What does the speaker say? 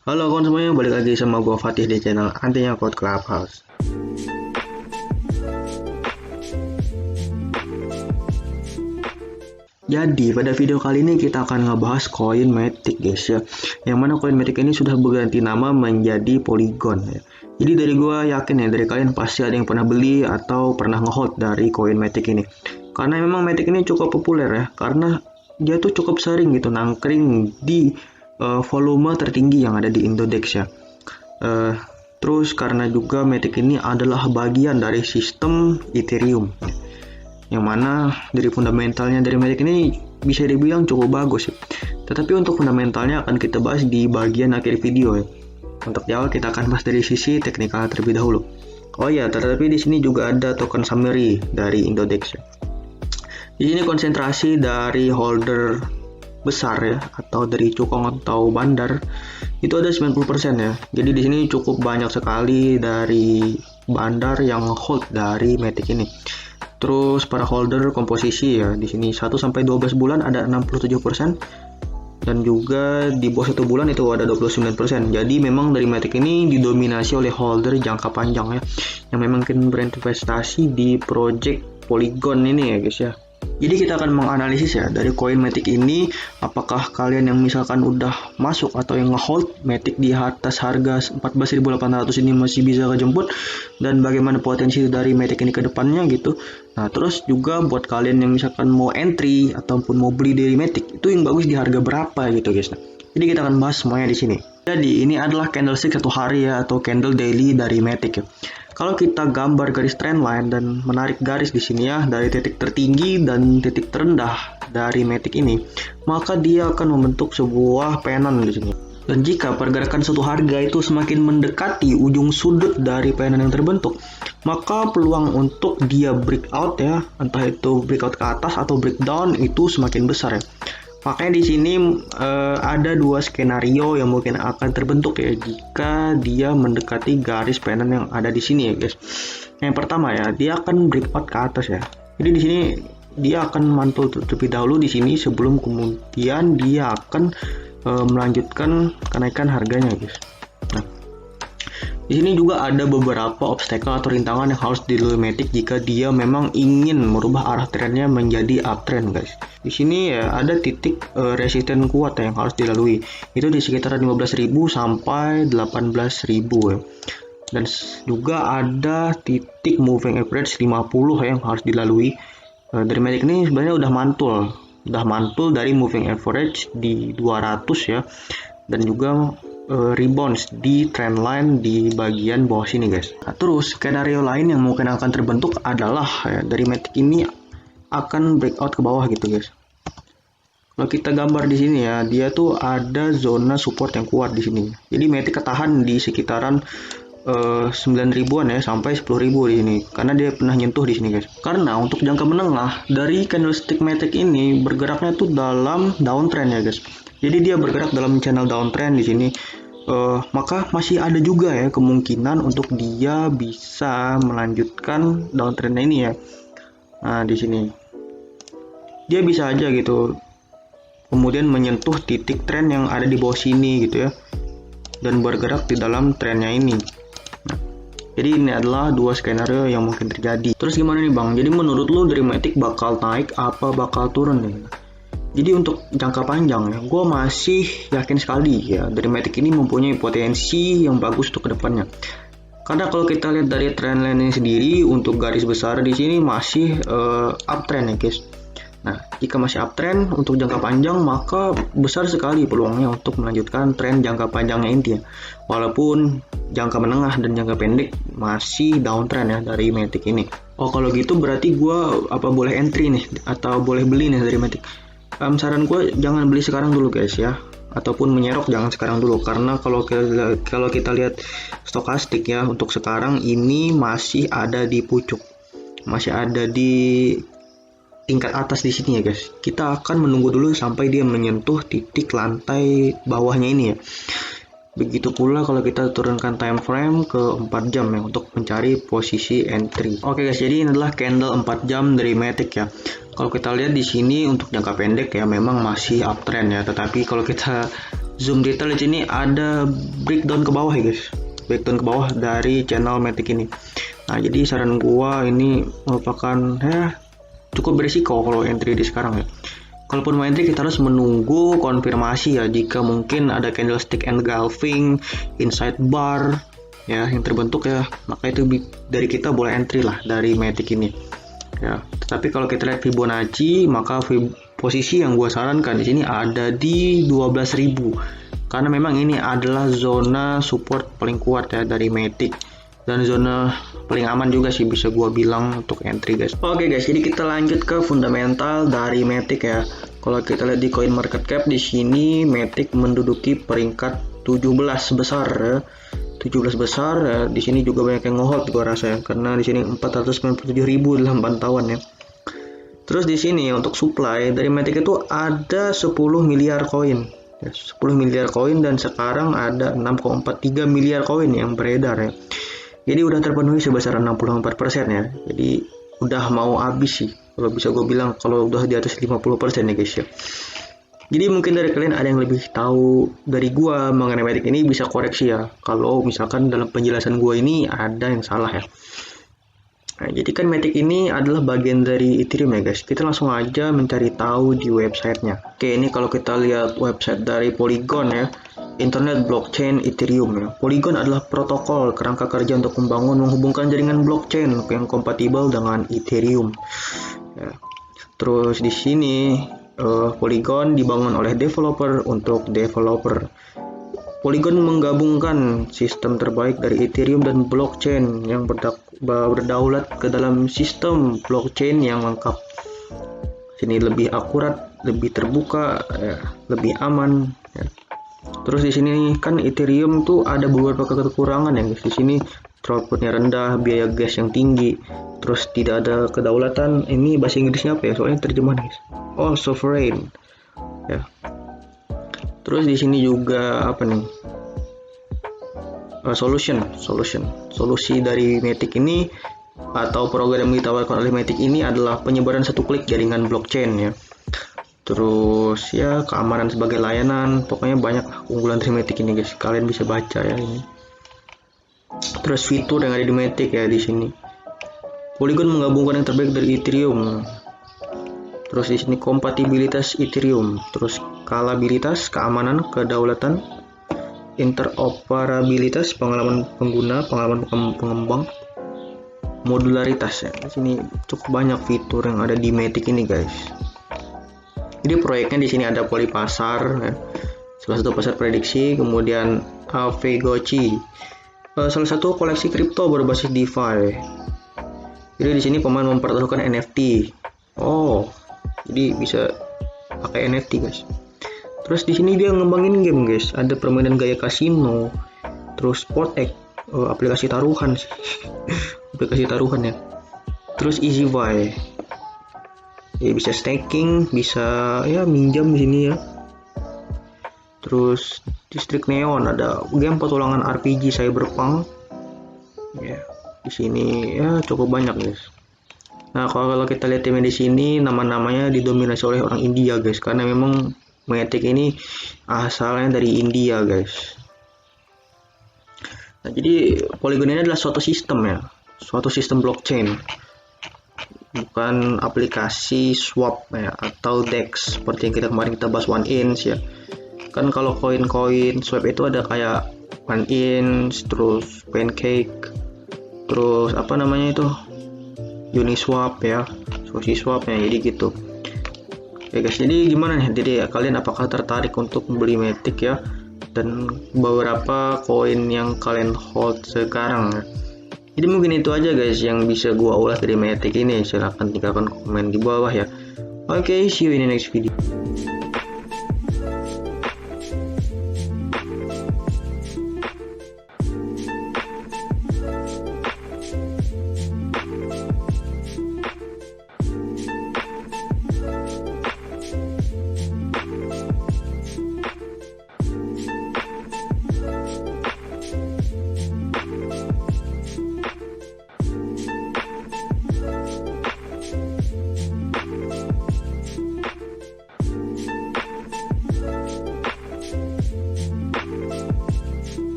Halo kawan semuanya, balik lagi sama gua Fatih di channel Antinya Code Clubhouse. Jadi pada video kali ini kita akan ngebahas koin Matic guys ya. Yang mana koin Matic ini sudah berganti nama menjadi Polygon ya. Jadi dari gua yakin ya, dari kalian pasti ada yang pernah beli atau pernah ngehold dari koin Matic ini. Karena memang Matic ini cukup populer ya, karena dia tuh cukup sering gitu nangkring di volume tertinggi yang ada di Indodex ya. Terus karena juga Matic ini adalah bagian dari sistem Ethereum, yang mana dari fundamentalnya dari Matic ini bisa dibilang cukup bagus ya. Tetapi untuk fundamentalnya akan kita bahas di bagian akhir video ya. Untuk di awal kita akan bahas dari sisi teknikal terlebih dahulu. Oh ya, tetapi di sini juga ada token summary dari Indodex ya. Di sini konsentrasi dari holder besar ya, atau dari cukong atau bandar itu ada 90% ya. Jadi di sini cukup banyak sekali dari bandar yang hold dari Matic ini. Terus para holder komposisi ya, di sini 1 sampai 12 bulan ada 67%, dan juga di bawah 1 bulan itu ada 29%. Jadi memang dari Matic ini didominasi oleh holder jangka panjang ya, yang memang mungkin berinvestasi di project Polygon ini ya guys ya. Jadi kita akan menganalisis ya dari koin Matic ini, apakah kalian yang misalkan udah masuk atau yang ngehold Matic di atas harga 14.800 ini masih bisa kejemput, dan bagaimana potensi dari Matic ini ke depannya gitu. Nah, terus juga buat kalian yang misalkan mau entry ataupun mau beli dari Matic, itu yang bagus di harga berapa gitu guys. Nah, jadi kita akan bahas semuanya di sini. Jadi ini adalah candlestick 1 hari ya, atau candle daily dari Matic ya. Kalau kita gambar garis trendline dan menarik garis di sini ya, dari titik tertinggi dan titik terendah dari Matic ini, maka dia akan membentuk sebuah pennant di sini. Dan jika pergerakan suatu harga itu semakin mendekati ujung sudut dari pennant yang terbentuk, maka peluang untuk dia breakout ya, entah itu breakout ke atas atau breakdown, itu semakin besar ya. Makanya di sini ada 2 skenario yang mungkin akan terbentuk ya jika dia mendekati garis pennant yang ada di sini ya guys. Yang pertama ya, dia akan breakout ke atas ya. Jadi di sini dia akan mantul terlebih dahulu di sini sebelum kemudian dia akan melanjutkan kenaikan harganya guys. Nah, di sini juga ada beberapa obstacle atau rintangan yang harus dilalui Matic jika dia memang ingin merubah arah trennya menjadi uptrend guys. Di sini ya ada titik resisten kuat yang harus dilalui. Itu di sekitar 15.000 sampai 18.000 ya. Dan juga ada titik moving average 50 yang harus dilalui. Dari Matic ini sebenarnya udah mantul dari moving average di 200 ya. Dan juga rebounds di trendline di bagian bawah sini guys. Nah, terus skenario lain yang mungkin akan terbentuk adalah ya, dari Matic ini akan breakout ke bawah gitu guys. Kalau kita gambar di sini ya, dia tuh ada zona support yang kuat di sini. Jadi Matic ketahan di sekitaran 9.000-an ya sampai 10.000 di sini, karena dia pernah nyentuh di sini guys. Karena untuk jangka menengah dari candlestick Matic ini bergeraknya tuh dalam downtrend ya guys. Jadi dia bergerak dalam channel downtrend di sini. Maka masih ada juga ya kemungkinan untuk dia bisa melanjutkan downtrendnya ini ya. Nah, di sini dia bisa aja gitu kemudian menyentuh titik tren yang ada di bawah sini gitu ya, dan bergerak di dalam trennya ini. Nah, jadi ini adalah 2 skenario yang mungkin terjadi. Terus gimana nih bang? Jadi menurut lo dari Matic bakal naik apa bakal turun nih? Jadi untuk jangka panjang ya, gue masih yakin sekali ya dari Matic ini mempunyai potensi yang bagus untuk kedepannya. Karena kalau kita lihat dari trendline sendiri, untuk garis besar di sini masih uptrend ya guys. Nah, jika masih uptrend untuk jangka panjang, maka besar sekali peluangnya untuk melanjutkan tren jangka panjangnya ini ya. Walaupun jangka menengah dan jangka pendek masih downtrend ya dari Matic ini. Oh, kalau gitu berarti gue boleh entry nih atau boleh beli nih dari Matic? Saran gue jangan beli sekarang dulu guys ya, ataupun menyerok jangan sekarang dulu, karena kalau kita lihat stokastik ya, untuk sekarang ini masih ada di pucuk, masih ada di tingkat atas di sini ya guys. Kita akan menunggu dulu sampai dia menyentuh titik lantai bawahnya ini ya. Begitu pula kalau kita turunkan time frame ke 4 jam ya untuk mencari posisi entry. Oke guys, jadi ini adalah candle 4 jam dari Matic ya. Kalau kita lihat di sini untuk jangka pendek ya memang masih uptrend ya, tetapi kalau kita zoom detail di sini ada breakdown ke bawah ya guys, breakdown ke bawah dari channel Matic ini. Nah jadi saran gua ini merupakan cukup berisiko kalau entry di sekarang ya. Kalaupun mau entry kita harus menunggu konfirmasi ya, jika mungkin ada candlestick engulfing inside bar ya yang terbentuk ya, maka itu dari kita boleh entry lah dari Matic ini ya. Tapi kalau kita lihat Fibonacci, maka posisi yang gue sarankan di sini ada di 12.000 karena memang ini adalah zona support paling kuat ya dari Matic, dan zona paling aman juga sih bisa gua bilang untuk entry guys. Oke guys, jadi kita lanjut ke fundamental dari Matic ya. Kalau kita lihat di coin market cap di sini Matic menduduki peringkat 17 besar ya. 17 besar ya. Di sini juga banyak yang ngehold gua rasa ya, karena di sini 497.000 dalam pantauan ya. Terus di sini untuk supply dari Matic itu ada 10 miliar koin. Ya, 10 miliar koin dan sekarang ada 6,43 miliar koin yang beredar ya. Jadi udah terpenuhi sebesar 64% ya. Jadi udah mau habis sih. Kalau bisa gue bilang kalau udah di atas 50% ya guys ya. Jadi mungkin dari kalian ada yang lebih tahu dari gua mengenai Matic ini, bisa koreksi ya. Kalau misalkan dalam penjelasan gua ini ada yang salah ya. Nah, jadi kan Matic ini adalah bagian dari Ethereum ya guys. Kita langsung aja mencari tahu di websitenya. Oke, ini kalau kita lihat website dari Polygon ya, Internet Blockchain Ethereum ya. Polygon adalah protokol kerangka kerja untuk membangun menghubungkan jaringan blockchain yang kompatibel dengan Ethereum. Ya. Terus di sini Polygon dibangun oleh developer untuk developer. Polygon menggabungkan sistem terbaik dari Ethereum dan blockchain yang berdaulat ke dalam sistem blockchain yang lengkap. Sini lebih akurat, lebih terbuka, ya, lebih aman. Ya. Terus di sini kan Ethereum tuh ada beberapa kekurangan ya guys. Di sini throughputnya rendah, biaya gas yang tinggi, terus tidak ada kedaulatan. Ini bahasa Inggrisnya apa ya? Soalnya terjemahan guys. Oh, sovereign. Ya. Terus di sini juga apa nih? Solusi dari Matic ini atau program yang ditawarkan oleh Matic ini adalah penyebaran satu klik jaringan blockchain ya. Terus ya keamanan sebagai layanan, pokoknya banyak keunggulan dari Matic ini guys. Kalian bisa baca ya ini. Terus fitur yang ada di Matic ya di sini. Polygon menggabungkan yang terbaik dari Ethereum. Terus di sini kompatibilitas Ethereum, terus skalabilitas, keamanan, kedaulatan, interoperabilitas, pengalaman pengguna, pengalaman pengembang, modularitas ya. Di sini cukup banyak fitur yang ada di Matic ini guys. Jadi proyeknya di sini ada Polypasar ya. Salah satu pasar prediksi, kemudian Avegochi. Salah satu koleksi kripto berbasis DeFi. Jadi di sini pemain mempertaruhkan NFT. Oh, jadi bisa pakai NFT guys. Terus di sini dia ngembangin game guys. Ada permainan gaya kasino, terus SportX, aplikasi taruhan sih. Aplikasi taruhan ya. Terus EasyBuy. Ya bisa staking, bisa ya minjam di sini ya. Terus District Neon, ada game petualangan RPG Cyberpunk. Ya, di sini ya cukup banyak guys. Nah, kalau kita lihat timnya di sini, nama-namanya didominasi oleh orang India guys, karena memang Matic ini asalnya dari India guys. Nah, jadi Polygon ini adalah suatu sistem ya, suatu sistem blockchain, bukan aplikasi swap ya atau DEX seperti yang kemarin kita bahas OneInch ya. Kan kalau koin-koin swap itu ada kayak OneInch, terus Pancake, terus apa namanya itu, Uniswap ya, SushiSwap ya, jadi gitu. Oke guys, jadi gimana nih? Jadi kalian apakah tertarik untuk membeli Matic ya? Dan beberapa koin yang kalian hold sekarang ya? Jadi mungkin itu aja guys yang bisa gua ulas dari Matic ini. Silahkan tinggalkan komen di bawah ya. Oke, see you in the next video.